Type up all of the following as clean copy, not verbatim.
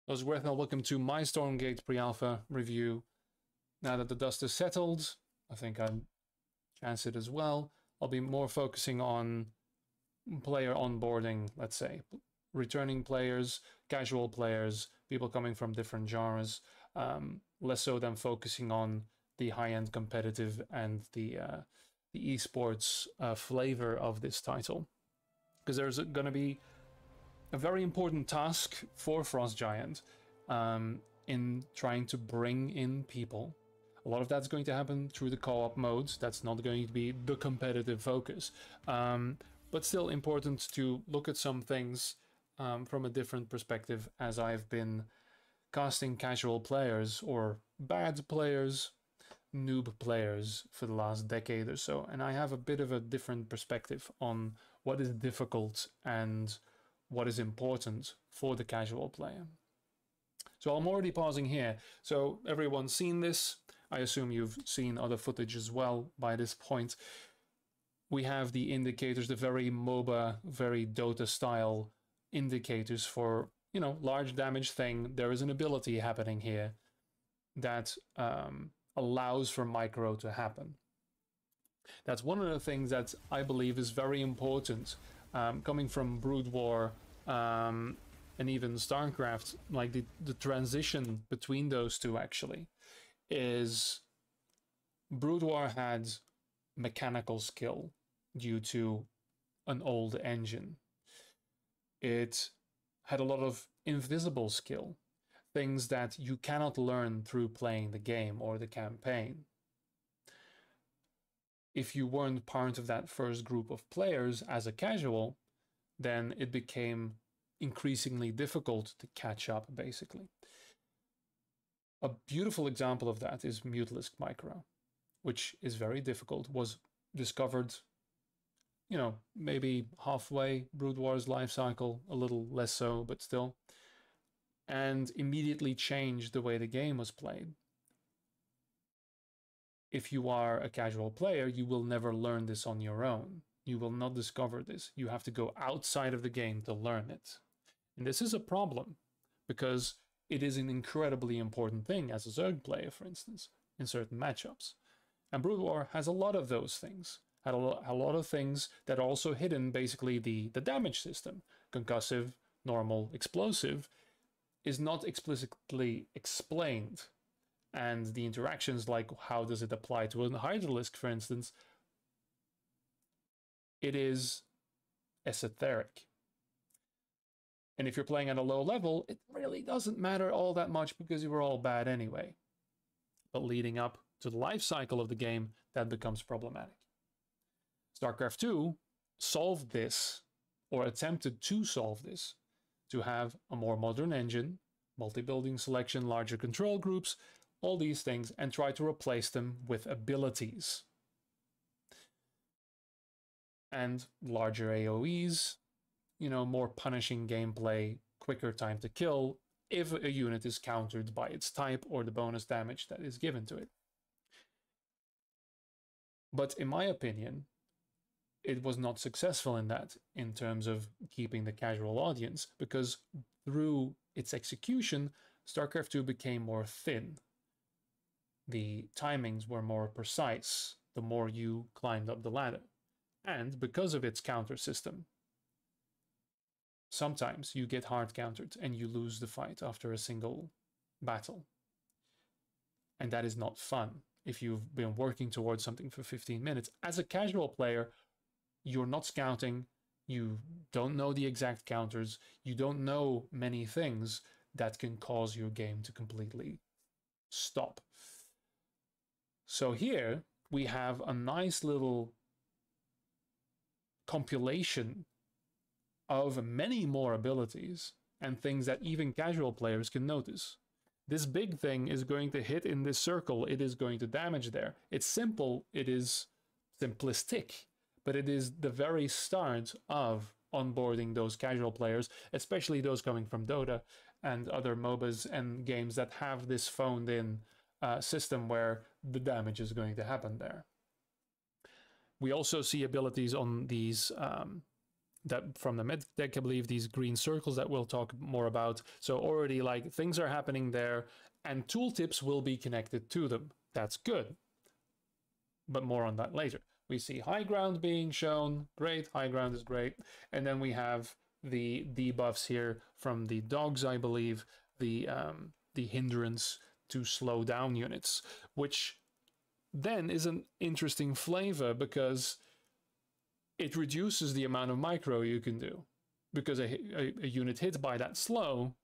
Hello, Gweth, and welcome to my Stormgate pre-alpha review. Now that the dust has settled, I think I'd chance it as well. I'll be more focusing on player onboarding, let's say. Returning players, casual players, people coming from different genres, less so than focusing on the high-end competitive and the esports flavor of this title. Because there's going to be a very important task for Frost Giant in trying to bring in people. A lot of that's going to happen through the co-op modes. That's not going to be the competitive focus. But still important to look at some things from a different perspective, as I've been casting casual players or bad players, noob players for the last decade or so. And I have a bit of a different perspective on what is difficult and what is important for the casual player. So I'm already pausing here. So everyone's seen this. I assume you've seen other footage as well by this point. We have the indicators, the very MOBA, very Dota style indicators for, you know, large damage thing. There is an ability happening here that allows for micro to happen. That's one of the things that I believe is very important. Coming from Brood War and even StarCraft, like the transition between those two actually is Brood War had mechanical skill due to an old engine. It had a lot of invisible skill, things that you cannot learn through playing the game or the campaign. If you weren't part of that first group of players as a casual, then it became increasingly difficult to catch up, basically. A beautiful example of that is Mutalisk Micro, which is very difficult, was discovered, you know, maybe halfway Brood War's life cycle, a little less so, but still, and immediately changed the way the game was played. If you are a casual player, you will never learn this on your own. You will not discover this. You have to go outside of the game to learn it. And this is a problem because it is an incredibly important thing as a Zerg player, for instance, in certain matchups. And Brood War has a lot of those things. Had a lot of things that are also hidden, basically the damage system. Concussive, normal, explosive is not explicitly explained. And the interactions, like how does it apply to a Hydralisk, for instance, it is esoteric. And if you're playing at a low level, it really doesn't matter all that much because you were all bad anyway. But leading up to the life cycle of the game, that becomes problematic. StarCraft 2 solved this, or attempted to solve this, to have a more modern engine, multi-building selection, larger control groups, all these things, and try to replace them with abilities. And larger AoEs, you know, more punishing gameplay, quicker time to kill if a unit is countered by its type or the bonus damage that is given to it. But in my opinion, it was not successful in that, in terms of keeping the casual audience, because through its execution, StarCraft 2 became more thin. The timings were more precise the more you climbed up the ladder. And because of its counter system, sometimes you get hard countered and you lose the fight after a single battle. And that is not fun. If you've been working towards something for 15 minutes, as a casual player, you're not scouting, you don't know the exact counters, you don't know many things that can cause your game to completely stop. So here we have a nice little compilation of many more abilities and things that even casual players can notice. This big thing is going to hit in this circle, it is going to damage there. It's simple, it is simplistic, but it is the very start of onboarding those casual players, especially those coming from Dota and other MOBAs and games that have this phoned in system where the damage is going to happen there. We also see abilities on these that from the med deck, I believe, these green circles that we'll talk more about. So already like things are happening there, and tooltips will be connected to them. That's good, but more on that later. We see high ground being shown. Great, high ground is great. And then we have the debuffs here from the dogs, I believe, the hindrance to slow down units, which then is an interesting flavor because it reduces the amount of micro you can do, because a unit hit by that slow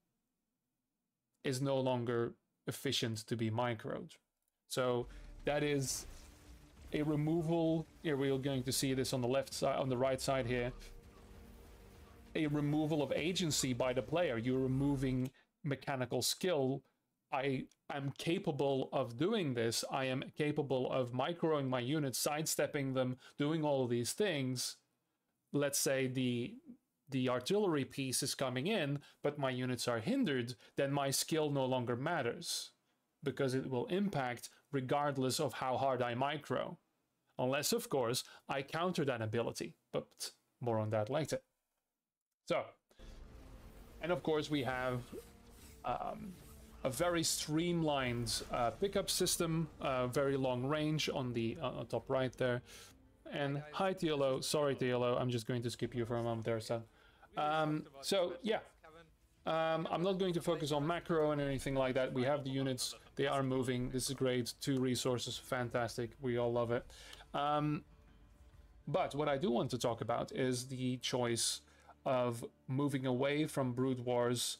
is no longer efficient to be microed. So that is a removal. Here we're going to see this on the left side, on the right side here. A removal of agency by the player. You're removing mechanical skill. I am capable of doing this. I am capable of microing my units, sidestepping them, doing all of these things. Let's say the artillery piece is coming in, but my units are hindered, then my skill no longer matters, because it will impact regardless of how hard I micro. Unless, of course, I counter that ability, but more on that later. So, and of course we have a very streamlined pickup system, very long range on the top right there. And hi TLO, sorry TLO, I'm just going to skip you for a moment there, son. So yeah, I'm not going to focus on macro and anything like that. We have the units, they are moving, this is great, 2 resources, fantastic, we all love it. But what I do want to talk about is the choice of moving away from Brood Wars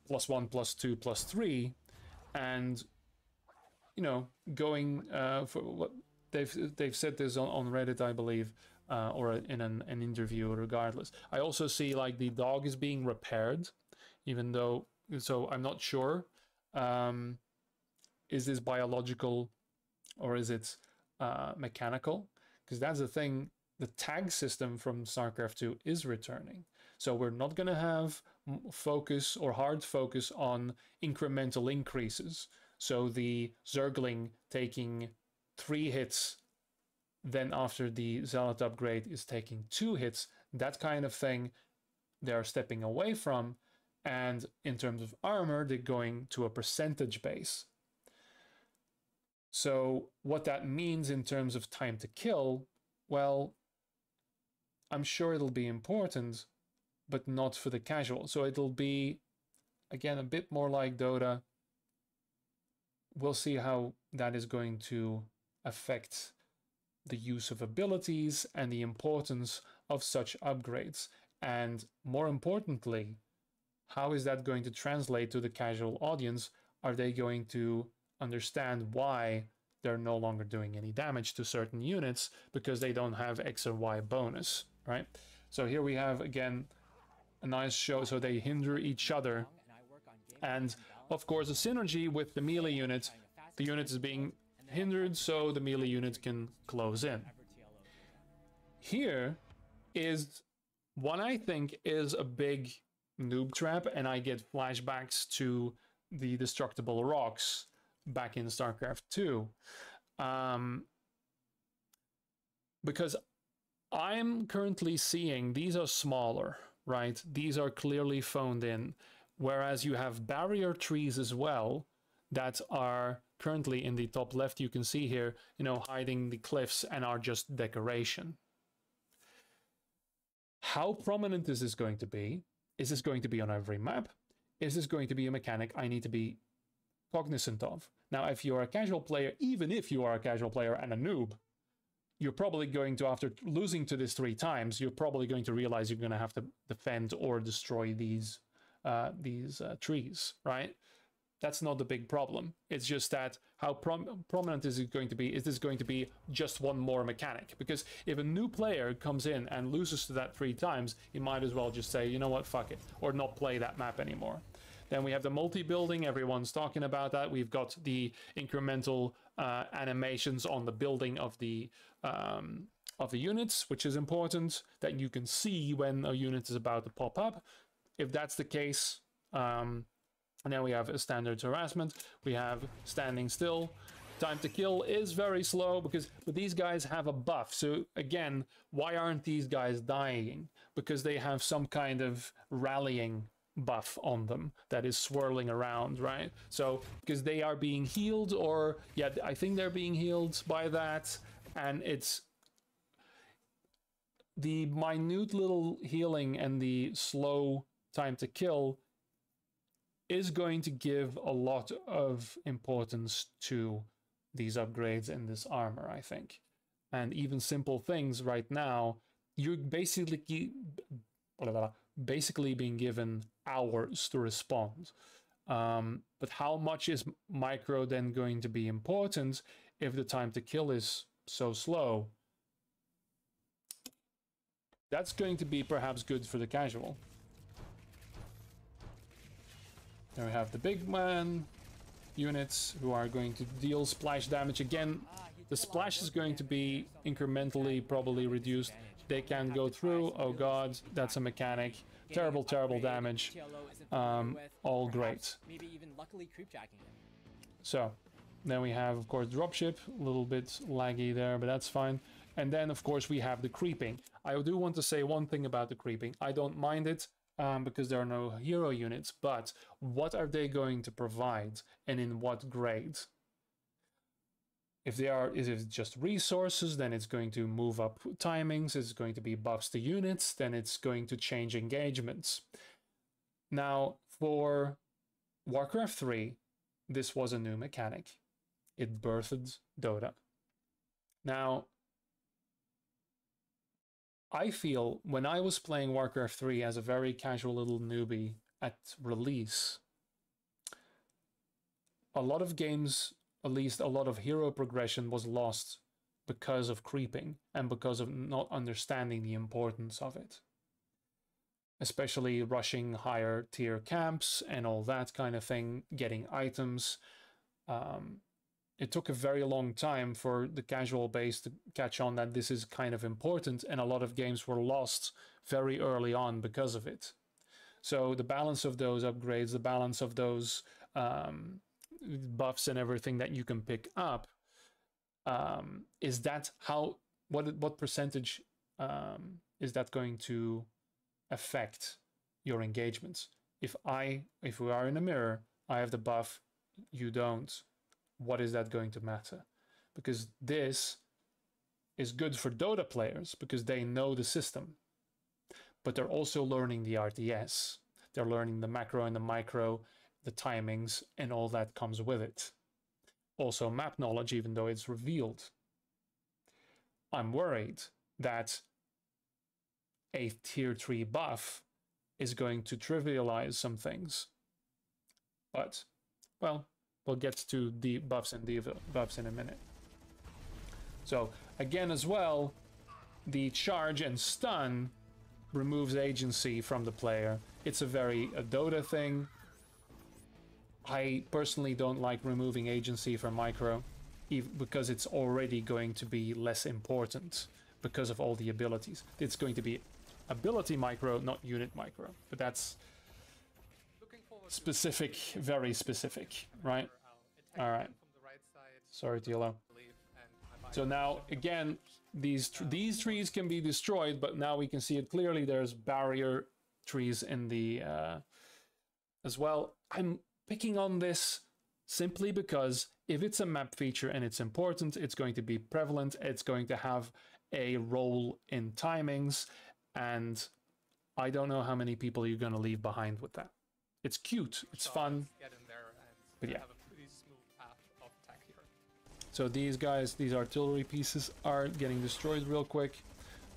+1, +2, +3, and, you know, going for what they've said this on Reddit, I believe, or in an interview, regardless. I also see like the dog is being repaired, even though, so I'm not sure, is this biological or is it mechanical? Because that's the thing, the tag system from StarCraft 2 is returning. So we're not going to have focus or hard focus on incremental increases. So the Zergling taking 3 hits, then after the Zealot upgrade is taking 2 hits, that kind of thing they're stepping away from. And in terms of armor, they're going to a percentage base. So what that means in terms of time to kill, well, I'm sure it'll be important, but not for the casual. So it'll be, again, a bit more like Dota. We'll see how that is going to affect the use of abilities and the importance of such upgrades. And more importantly, how is that going to translate to the casual audience? Are they going to understand why they're no longer doing any damage to certain units because they don't have X or Y bonus, right? So here we have, again, a nice show. So they hinder each other. And of course, a synergy with the melee unit. The unit is being hindered, so the melee unit can close in. Here is what I think is a big noob trap, and I get flashbacks to the destructible rocks back in StarCraft 2. Because I'm currently seeing these are smaller, right? These are clearly phoned in, whereas you have barrier trees as well that are currently in the top left. You can see here, you know, hiding the cliffs and are just decoration. How prominent is this going to be? Is this going to be on every map? Is this going to be a mechanic I need to be cognizant of? Now, if you're a casual player, even if you are a casual player and a noob, you're probably going to, after losing to this 3 times, you're probably going to realize you're going to have to defend or destroy these trees, right? That's not the big problem. It's just that how prominent is it going to be? Is this going to be just one more mechanic? Because if a new player comes in and loses to that 3 times, he might as well just say, you know what, fuck it, or not play that map anymore. Then we have the multi-building, everyone's talking about that. We've got the incremental animations on the building of the units, which is important, that you can see when a unit is about to pop up. If that's the case, and then we have a standard harassment, we have standing still, Time to kill is very slow but these guys have a buff. So again, why aren't these guys dying? Because they have some kind of rallying buff on them that is swirling around, right? So because they are being healed, or yeah, I think they're being healed by that, and it's the minute little healing and the slow time to kill is going to give a lot of importance to these upgrades and this armor, I think. And even simple things right now, you're basically being given hours to respond. But how much is micro then going to be important if the time to kill is so slow? That's going to be perhaps good for the casual. There we have the big man units who are going to deal splash damage. Again, the splash is going to be incrementally probably reduced. They can go through. Oh god, that's a mechanic. Terrible, terrible damage. All great. So, then we have, of course, dropship. A little bit laggy there, but that's fine. And then, of course, we have the creeping. I do want to say one thing about the creeping. I don't mind it. Because there are no hero units, but what are they going to provide and in what grade? If it's just resources, then it's going to move up timings, it's going to be buffs to units, then it's going to change engagements. Now, for Warcraft 3, this was a new mechanic. It birthed Dota. Now, I feel when I was playing Warcraft 3 as a very casual little newbie at release, a lot of games, at least a lot of hero progression was lost because of creeping and because of not understanding the importance of it. Especially rushing higher tier camps and all that kind of thing, getting items. It took a very long time for the casual base to catch on that this is kind of important, and a lot of games were lost very early on because of it. So the balance of those upgrades, the balance of those buffs and everything that you can pick up, is that how, what percentage is that going to affect your engagements? If we are in a mirror, I have the buff, you don't. What is that going to matter? Because this is good for Dota players because they know the system, but they're also learning the RTS. They're learning the macro and the micro, the timings, and all that comes with it. Also map knowledge, even though it's revealed. I'm worried that a tier 3 buff is going to trivialize some things. But, well, we'll get to the buffs and debuffs in a minute. So, again as well, the charge and stun removes agency from the player. It's a very Dota thing. I personally don't like removing agency from micro, because it's already going to be less important because of all the abilities. It's going to be ability micro, not unit micro. But that's specific, very specific, right? All right. Sorry, Tilo. So now, again, these trees can be destroyed, but now we can see it clearly. There's barrier trees in the as well. I'm picking on this simply because if it's a map feature and it's important, it's going to be prevalent. It's going to have a role in timings, and I don't know how many people you're going to leave behind with that. It's cute, it's fun, but yeah. So these guys, these artillery pieces are getting destroyed real quick.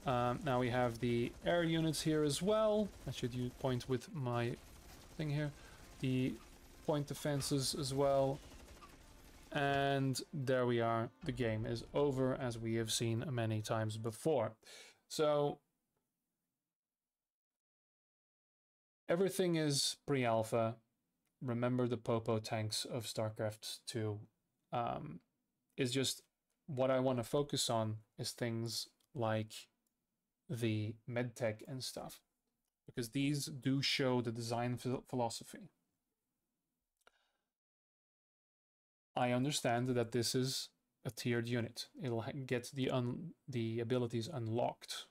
Now we have the air units here as well. I should point with my thing here. The point defenses as well. And there we are. The game is over, as we have seen many times before. So everything is pre-alpha. Remember the Popo tanks of StarCraft 2. Is just what I want to focus on is things like the medtech and stuff, because these do show the design philosophy. I understand that this is a tiered unit. It'll get the abilities unlocked.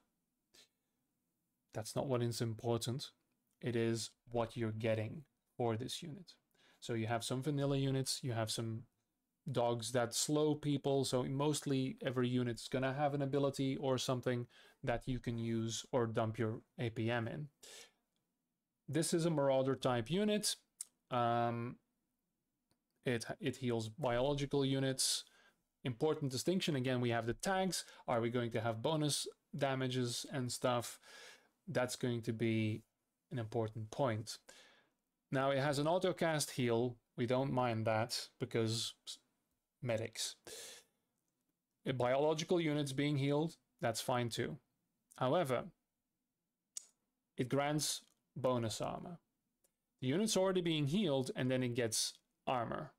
That's not what is important. It is what you're getting for this unit. So you have some vanilla units, you have some dogs that slow people, so mostly every unit's gonna have an ability or something that you can use or dump your APM in. This is a Marauder type unit. It heals biological units. Important distinction, again, we have the tags. Are we going to have bonus damages and stuff? That's going to be an important point. Now it has an autocast heal. We don't mind that because medics. Biological units being healed, that's fine too. However, it grants bonus armor. The unit's already being healed and then it gets armor.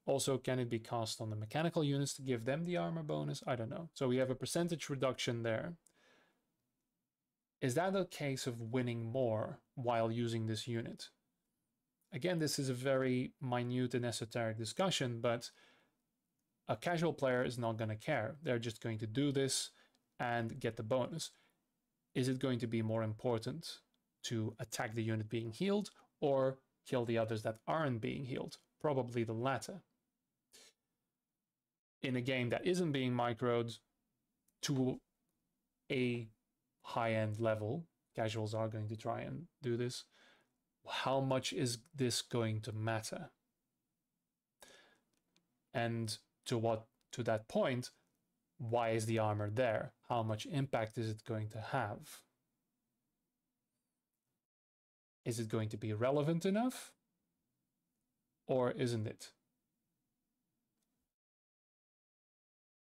Also, can it be cast on the mechanical units to give them the armor bonus? I don't know. So we have a percentage reduction there. Is that a case of winning more while using this unit? Again, this is a very minute and esoteric discussion, but a casual player is not going to care. They're just going to do this and get the bonus. Is it going to be more important to attack the unit being healed or kill the others that aren't being healed? Probably the latter. In a game that isn't being microed to a high-end level, casuals are going to try and do this. How much is this going to matter? And to that point, why is the armor there? How much impact is it going to have? Is it going to be relevant enough? Or isn't it?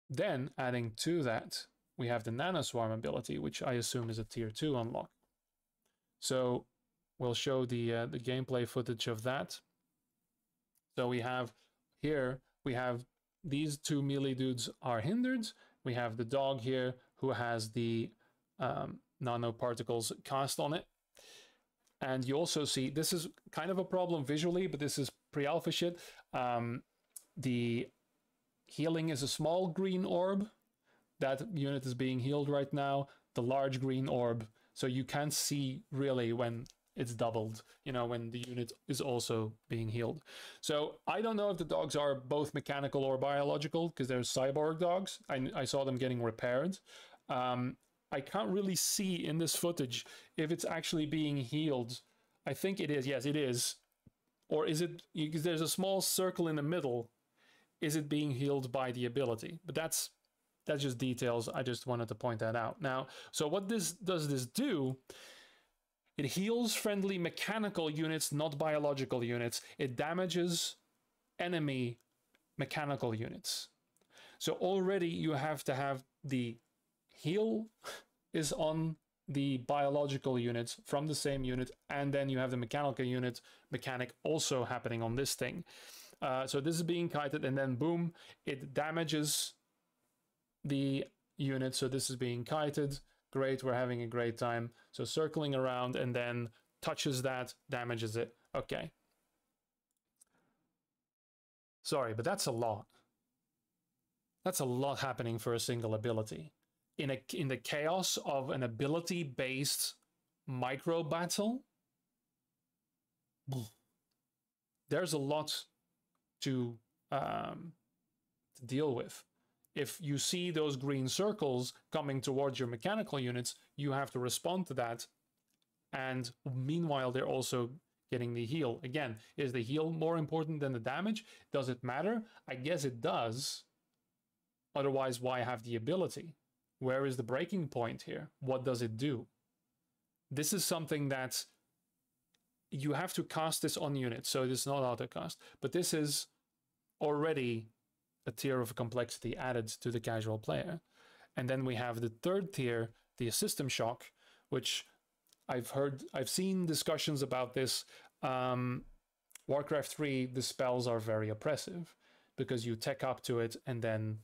Then, adding to that, we have the Nanoswarm ability, which I assume is a tier 2 unlock. So we'll show the gameplay footage of that. So we have here, we have these two melee dudes are hindered. We have the dog here who has the nanoparticles cast on it. And you also see, this is kind of a problem visually, but this is pre-alpha shit. The healing is a small green orb. That unit is being healed right now. The large green orb. So you can't see really when it's doubled, you know, when the unit is also being healed. So I don't know if the dogs are both mechanical or biological, because they're cyborg dogs. I saw them getting repaired. I can't really see in this footage if it's actually being healed. I think it is. Yes, it is. Or is it, because there's a small circle in the middle. Is it being healed by the ability? But that's just details. I just wanted to point that out. Now, so what does this do? It heals friendly mechanical units, not biological units. It damages enemy mechanical units. So already you have to have the heal is on the biological units from the same unit, and then you have the mechanical unit mechanic also happening on this thing. So this is being kited, and then boom, it damages the unit. So this is being kited. Great, we're having a great time. So circling around and then touches that, damages it. Okay. Sorry, but that's a lot. That's a lot happening for a single ability. In the chaos of an ability-based micro battle, there's a lot to deal with. If you see those green circles coming towards your mechanical units, you have to respond to that. And meanwhile, they're also getting the heal. Again, is the heal more important than the damage? Does it matter? I guess it does. Otherwise, why have the ability? Where is the breaking point here? What does it do? This is something that you have to cast this on units, so it is not auto-cast. But this is already a tier of complexity added to the casual player. And then we have the third tier, the system shock, which I've seen discussions about this. Warcraft 3, the spells are very oppressive because you tech up to it and then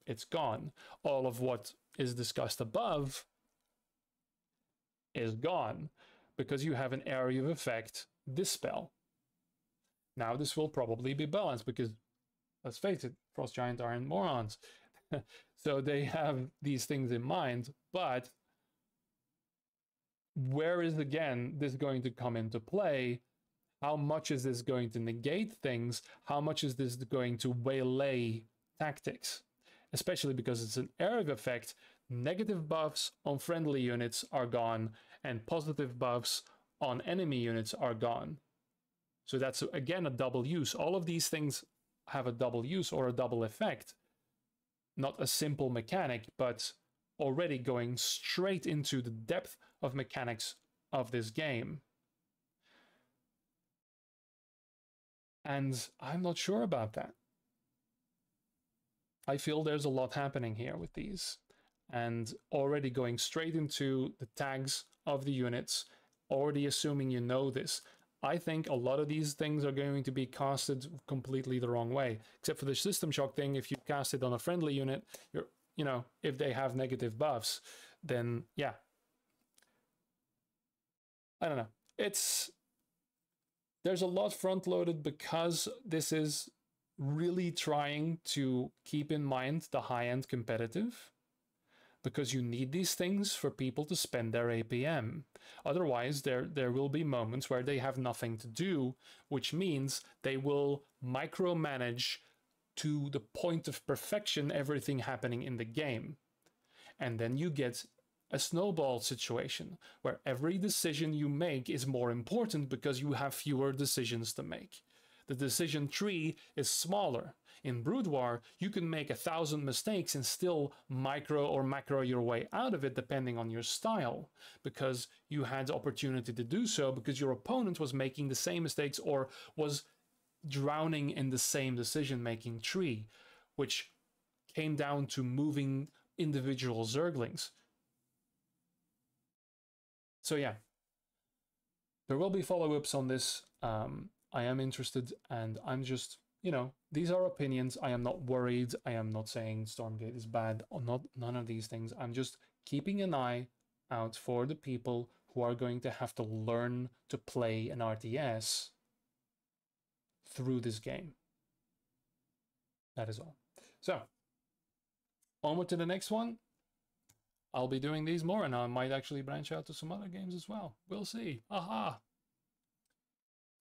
it's gone. All of what is discussed above is gone because you have an area of effect dispel. Now this will probably be balanced because, let's face it, Frost Giant aren't morons. So they have these things in mind, but where is, again, this going to come into play? How much is this going to negate things? How much is this going to waylay tactics? Especially because it's an area effect, negative buffs on friendly units are gone, and positive buffs on enemy units are gone. So that's, again, a double use. All of these things have a double use or a double effect. Not a simple mechanic, but already going straight into the depth of mechanics of this game. And I'm not sure about that. I feel there's a lot happening here with these. And already going straight into the tags of the units, already assuming you know this. I think a lot of these things are going to be casted completely the wrong way. Except for the system shock thing, if you cast it on a friendly unit, you're, you know, if they have negative buffs, then yeah. I don't know. There's a lot front-loaded because this is really trying to keep in mind the high-end competitive, because you need these things for people to spend their APM. Otherwise, there will be moments where they have nothing to do, which means they will micromanage to the point of perfection everything happening in the game. And then you get a snowball situation where every decision you make is more important because you have fewer decisions to make. The decision tree is smaller. In Brood War, you can make 1,000 mistakes and still micro or macro your way out of it depending on your style, because you had the opportunity to do so because your opponent was making the same mistakes or was drowning in the same decision-making tree, which came down to moving individual Zerglings. So yeah, there will be follow-ups on this. I am interested, and I'm just, you know, these are opinions. I am not worried. I am not saying Stormgate is bad or not, none of these things. I'm just keeping an eye out for the people who are going to have to learn to play an RTS through this game. That is all. So, onward to the next one. I'll be doing these more, and I might actually branch out to some other games as well. We'll see. Aha!